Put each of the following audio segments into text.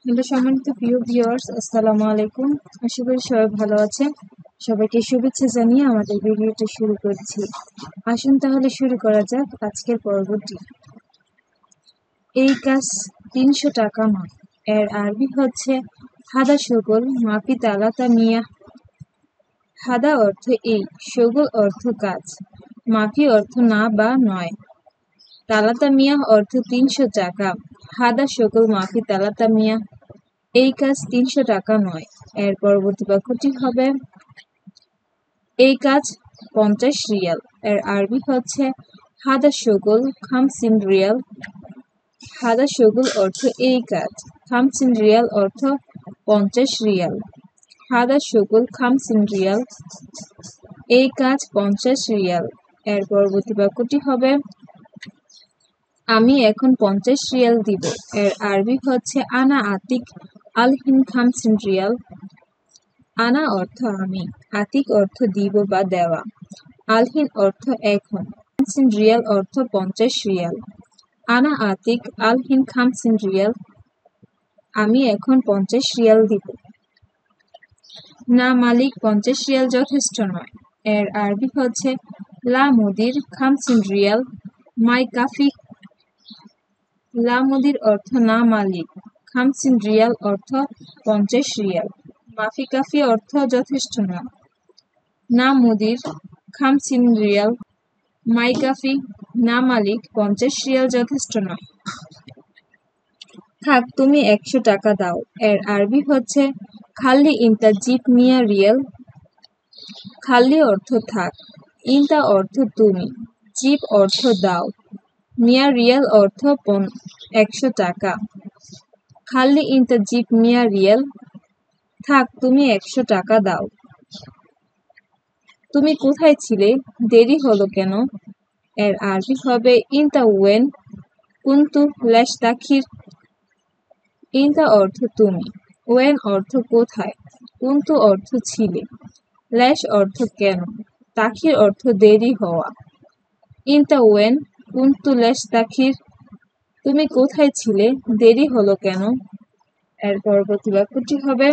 Hello সম্মানিত প্রিয় viewers, আসসালামু আলাইকুম। আশা করি সবাই ভালো আছেন। সবাইকে শুভেচ্ছা জানিয়ে আমাদের ভিডিওটি শুরু করছি। আসুন তাহলে শুরু করা যাক আজকের পর্বটি। এই কাজ ৩০০ টাকা নয়, এর আরবি হচ্ছে হাদা শগল মাফি তালাতা মিয়া। হাদা অর্থ এই, শগল অর্থ কাজ, মাফি অর্থ না বা নয়, তালাতা মিয়া অর্থ ৩০০ টাকা। হাদা শগল মাফি তালাতা মিয়া, এই কাজ ৩০০ টাকা নয়। এর পরবর্তী বাক্যটি হবে এই কাজ ৫০ রিয়াল। এর আরবি হচ্ছে হাদা শগল খামসিন রিয়াল। হাদা শগল অর্থ এই কাজ, খামসিন রিয়াল অর্থ ৫০ রিয়াল। হাদা শগল খামসিন রিয়াল, এই কাজ ৫০ রিয়াল। এর পরবর্তী বাক্যটি হবে আমি এখন ৫০ রিয়াল দিব। এর আরবি হচ্ছে আনা আতিক আলহিন খামসিন রিয়াল। আনা অর্থ আমি, আতিক অর্থ দিব বা দেওয়া, আলহিন অর্থ এখন, খামসিন রিয়াল অর্থ ৫০ রিয়াল। আনা আতিক আলহিন খামসিন রিয়াল, আমি এখন ৫০ রিয়াল দিব। না মালিক, ৫০ রিয়াল যথেষ্ট নয়। এর আরবি হচ্ছে লা মুদির খামসিন রিয়াল মাই কাফি। লা মুদির অর্থ না মালিক, খামসিন রিয়াল অর্থ ৫০ রিয়াল, মাফি কাফি অর্থ যথেষ্ট নয়। না মুদির খামসিন রিয়াল মাই কাফি, না মালিক, ৫০ রিয়াল যথেষ্ট নয়। থাক তুমি ১০০ টাকা দাও। এর আরবি হচ্ছে খাল্লি ইনতা জিব মিয়া রিয়াল। খাল্লি অর্থ থাক, ইনতা অর্থ তুমি, জিব অর্থ দাও, মিয়া রিয়াল অর্থ ১০০ টাকা। খাল্লি ইনতা জিব মিয়া রিয়াল, থাক তুমি ১০০ টাকা দাও। তুমি কোথায় ছিলে, দেরি হলো কেন? এর আরবি হবে ইনতা ওয়েন কুনতু লেশ তাখির। ইনতা অর্থ তুমি, ওয়েন অর্থ কোথায়, কুনতু অর্থ ছিলে, লেশ অর্থ কেন, তাখির অর্থ দেরি হওয়া। ইনতা ওয়েন কুনতু লেশ তাখির, তুমি কোথায় ছিলে, দেরি হলো কেন? এর পরবর্তী বাক্যটি হবে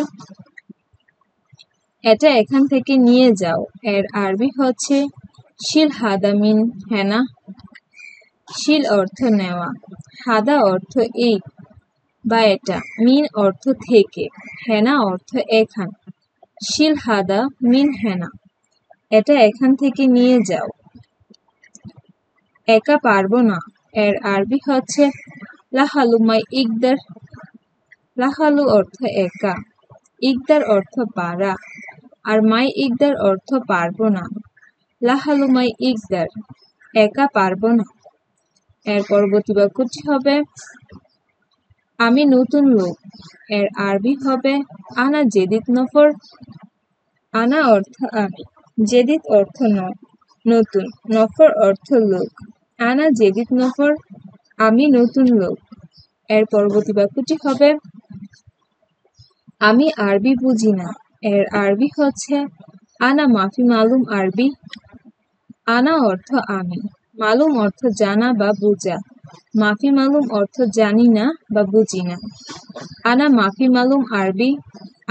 এটা এখান থেকে নিয়ে যাও। এর আরবি হচ্ছে শিল হাদা মিন হেনা। শিল অর্থ নেওয়া, হাদা অর্থ এই বা এটা, মিন অর্থ থেকে, হেনা অর্থ এখান। শিল হাদা মিন হেনা, এটা এখান থেকে নিয়ে যাও। একা পারবো না। এর আরবি হচ্ছে লাহালু মাই ইকদার। লাহালু অর্থ একা, ইকদার অর্থ পারা, আর মাই ইকদার অর্থ পারবো না। লাহালু মাই ইকদার, একা পারবো না। এর পরবর্তী বাক্যটি হবে আমি নতুন লোক। এর আরবি হবে আনা জেদিদ নফর। আনা অর্থ আমি, জেদিদ অর্থ নতুন, নফর অর্থ লোক। আনা জেদিদ নফর, আমি নতুন লোক। এর পরবর্তী বাক্যটি হবে আমি আরবি বুঝি না। এর আরবি হচ্ছে আনা মাফি মালুম আরবি। আনা অর্থ আমি, মালুম অর্থ জানা বা বুঝা, মাফি মালুম অর্থ জানি না বা বুঝি না। আনা মাফি মালুম আরবি,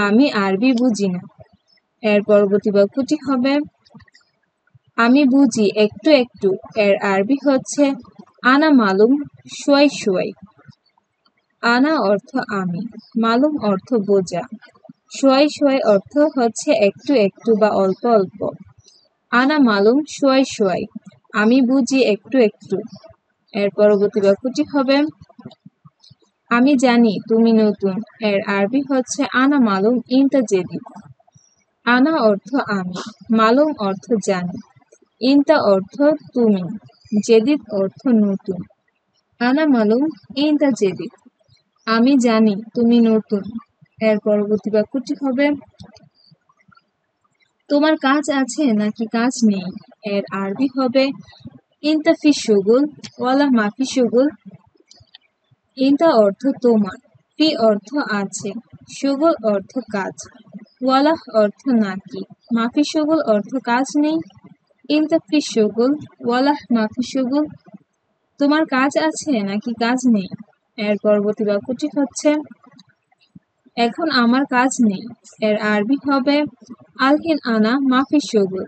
আমি আরবি বুঝি না। এর পরবর্তী বাক্যটি হবে আমি বুঝি একটু একটু। এর আরবি হচ্ছে আনা মালুম শুয়াই শুয়াই। আনা অর্থ আমি, মালুম অর্থ বোঝা, শুয়াই শুয়াই অর্থ হচ্ছে একটু একটু বা অল্প অল্প। আনা মালুম শুয়াই শুয়াই, আমি বুঝি একটু একটু। এর পরবর্তী বাক্যটি হবে আমি জানি তুমি নতুন। এর আরবি হচ্ছে আনা মালুম ইনতা জেদিদ। আনা অর্থ আমি, মালুম অর্থ জানি, ইনতা অর্থ তুমি, জেদিদ অর্থ নতুন। আনা মালুম ইনতা জেদিদ, আমি জানি তুমি নতুন। এর পরবর্তী বাক্যটি হবে তোমার কাজ আছে নাকি কাজ নেই। এর আরবি হবে ইনতা ফি শুগুল ওয়ালা মাফি শুগুল। ইনতা অর্থ তোমার, ফি অর্থ আছে, শুগুল অর্থ কাজ, ওয়ালা অর্থ নাকি, মাফি শুগুল অর্থ কাজ নেই। ইনতা ফি শুগুল ওয়ালা মাফি শুগুল, তোমার কাজ আছে নাকি কাজ নেই। এর পরবর্তী বাক্যটি হচ্ছে এখন আমার কাজ নেই এর আরবি হবে আলহিন আনা মাফি শুগুল।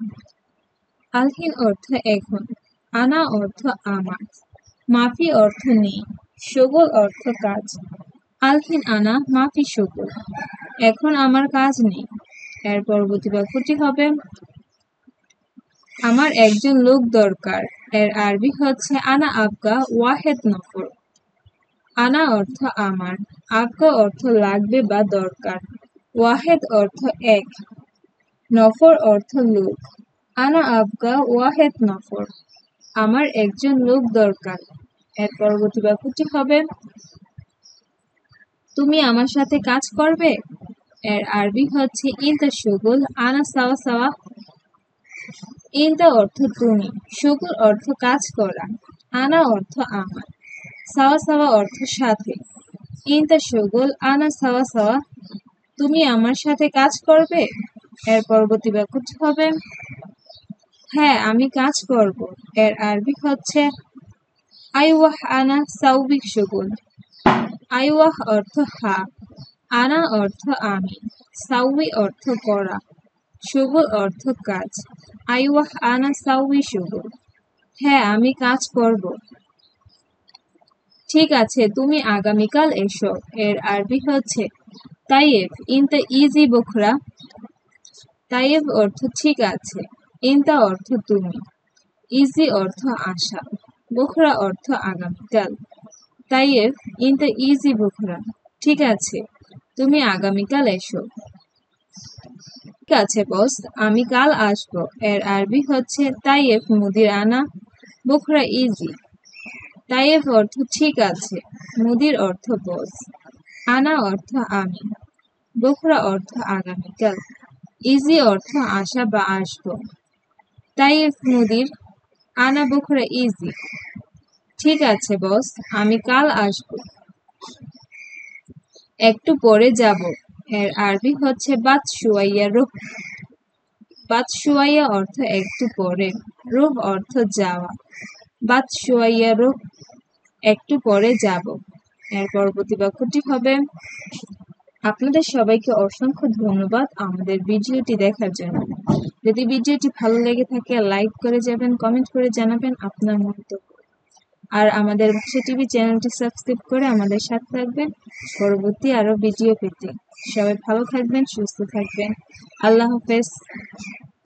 আলহিন অর্থ এখন, আনা অর্থ আমার, মাফি অর্থ নেই, শুগুল অর্থ কাজ। আলহিন আনা মাফি শুগুল, এখন আমার কাজ নেই। এর পরবর্তী বাক্যটি হবে আমার একজন লোক দরকার। এর আরবি হচ্ছে আনা আবগা ওয়াহেদ নফর। আনা অর্থ আমার, আবগা অর্থ লাগবে বা দরকার, ওয়াহেদ অর্থ এক, নফর অর্থ লোক। আনা আবগা ওয়াহেদ নফর, আমার একজন লোক দরকার। এর পরবর্তী বাক্যটি হবে তুমি আমার সাথে কাজ করবে। এর আরবি হচ্ছে ইনতা শুগুল আনা সাওয়া সাওয়া। ইনতা অর্থ তুমি, শুগুল অর্থ কাজ করা, আনা অর্থ আমার, সাওয়া সাওয়া অর্থ সাথে। ইনতা শুগুল আনা সাওয়া সাওয়া, তুমি আমার সাথে কাজ করবে। এর পরবর্তী বাক্যটি হবে হ্যাঁ আমি কাজ করব। এর আরবি হচ্ছে আইওয়াহ আনা সাউবিক শুগুল। আইওয়াহ অর্থ হা, আনা অর্থ আমি, সাউই অর্থ করা, শুগুল অর্থ কাজ। আইওয়াহ আনা সাউই শুগুল, হ্যাঁ আমি কাজ করব। ঠিক আছে তুমি আগামীকাল এসো। এর আরবি হচ্ছে তাইয়েব ইনতা ইজি বখরা। তাইয়েব অর্থ ঠিক আছে, ইনতা অর্থ তুমি, ইজি অর্থ আশা, বখরা অর্থ আগামীকাল। তাইয়েব ইনতা ইজি বখরা, ঠিক আছে তুমি আগামীকাল এসো। ঠিক আছে বস, আমি কাল আসবো। এর আরবি হচ্ছে তাইয়েব মুদির আনা বখরা ইজি। তাইয়েব অর্থ ঠিক আছে, মুদির অর্থ বস, আনা অর্থ আমি, বখরা অর্থ আগামীকাল, ইজি অর্থ আশা বা আসবো। তাইয়েব মুদির আনা বখরা ইজি, ঠিক আছে বস আমি কাল আসবো। একটু পরে যাব। এর আরবি হচ্ছে বাত শুয়াইয়া রুহ। বাত শুয়াইয়া অর্থ একটু পরে, রুহ অর্থ যাওয়া। বাত শুয়াইয়া রুহ, একটু পরে যাব। এর পরবর্তী বাক্যটি হবে আপনাদের সবাইকে অসংখ্য ধন্যবাদ আমাদের ভিডিওটি দেখার জন্য। যদি ভিডিওটি ভালো লেগে থাকে লাইক করে যাবেন, কমেন্ট করে জানাবেন আপনার মন্তব্য। আর আমাদের ভাষা টিভি চ্যানেলটি সাবস্ক্রাইব করে আমাদের সাথে থাকবেন পরবর্তী আরো ভিডিও পেতে। সবাই ভালো থাকবেন, সুস্থ থাকবেন। আল্লাহ হাফেজ।